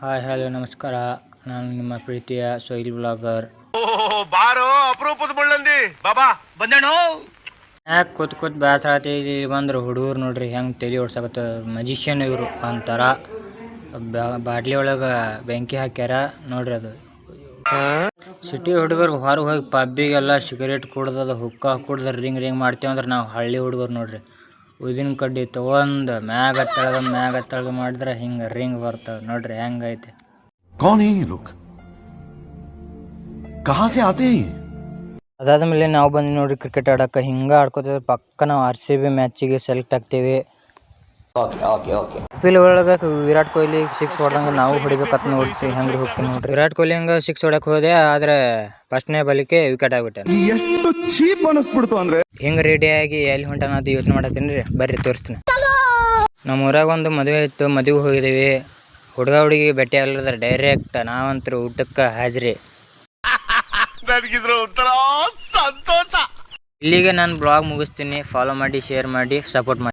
Hi hello ನಮಸ್ಕಾರ. ನಾನು ನಿಮ್ಮ ಪ್ರೀತಿಯ ಸೊಯಿಲ್ ಬ್ಲಾಗರ್. ಬಾರೋ ಅಪರೂಪದ ಮುಳ್ಳಂದಿ ಬಾಬಾ ಬಂದೇಣು. ಯಾಕೆ ಕೂತ್ ಬೇಸರ ಆತೈತಿ ಬಂದ್ರೆ ಹುಡುಗರು ನೋಡ್ರಿ ಹೆಂಗೆ ತಲೆ ಓಡ್ಸಕತ್ತ. ಮಜಿಷಿಯನ್ ಇವರು ಒಂಥರ ಬಾಟ್ಲಿ ಒಳಗೆ ಬೆಂಕಿ ಹಾಕ್ಯಾರ ನೋಡ್ರಿ. ಅದು ಸಿಟಿ ಹುಡುಗರು ಹೊರಗೆ ಹೋಗಿ ಪಬ್ಬಿಗೆಲ್ಲ ಸಿಗರೇಟ್ ಕುಡ್ದದ ಹುಕ್ಕ ಕುಡ್ದು ರಿಂಗ್ ಮಾಡ್ತೇವಂದ್ರೆ ನಾವು ಹಳ್ಳಿ ಹುಡುಗರು ನೋಡ್ರಿ ಉದಿನ ಕಡ್ಡಿ ತೊಗೊಂಡು ಮ್ಯಾಗ ತೆಳಗ ಮಾಡಿದ್ರೆ ಹಿಂಗೆ ರಿಂಗ್ ಬರ್ತವೆ ನೋಡ್ರಿ ಹೆಂಗೈತೆ. कौन है ये लोग? कहाँ से आते हैं? ಅದಾದ್ಮೇಲೆ ನಾವು ಬಂದು ನೋಡ್ರಿ ಕ್ರಿಕೆಟ್ ಆಡಕ್ಕೆ. ಹಿಂಗೆ ಆಡ್ಕೋತಿದ್ರೆ ಪಕ್ಕ ನಾವು RCB ಮ್ಯಾಚಿಗೆ ಸೆಲೆಕ್ಟ್ ಆಗ್ತೀವಿ. IPL ಒಳಗೆ ವಿರಾಟ್ ಕೊಹ್ಲಿ 6 ಹೊಡೆದಂಗೆ ನಾವು ಹೊಡಿಬೇಕಂತ ನೋಡ್ತೀವಿ. ಹೆಂಗೆ ಹೋಗ್ತೀವಿ ನೋಡ್ರಿ. ವಿರಾಟ್ ಕೊಹ್ಲಿ ಹಂಗೆ 6 ಹೊಡಕ್ಕೆ ಹೋದೆ, ಆದರೆ ಫಸ್ಟ್ನೇ ಬಲಿಕೆ ವಿಕೆಟ್ ಆಗ್ಬಿಟ್ಟೆ. ಎಷ್ಟು ಚೀಪ್ ಅನಿಸ್ಬಿಡ್ತು ಅಂದ್ರೆ ಹಿಂಗೆ ರೆಡಿಯಾಗಿ ಎಲ್ಲಿ ಹೊಂಟಾನ ಅದು ಯೋಚನೆ ಮಾಡತ್ತೀನಿ ರೀ. ಬರ್ರಿ ತೋರಿಸ್ತೀನಿ. ನಮ್ಮ ಊರಾಗ ಒಂದು ಮದುವೆ ಇತ್ತು, ಮದುವೆಗೆ ಹೋಗಿದ್ದೀವಿ. ಹುಡುಗ ಹುಡುಗಿ ಭೇಟಿ ಆಗಲಿಲ್ಲ, ಡೈರೆಕ್ಟ್ ನಾವಂತರೂ ಊಟಕ್ಕೆ ಹಾಜರಿ. ನನಗಿದ್ರ ಒಂಥರ ಸಂತೋಷ. ಇಲ್ಲಿಗೆ ನಾನು ಬ್ಲಾಗ್ ಮುಗಿಸ್ತೀನಿ. ಫಾಲೋ ಮಾಡಿ, ಶೇರ್ ಮಾಡಿ, ಸಪೋರ್ಟ್ ಮಾಡಿ.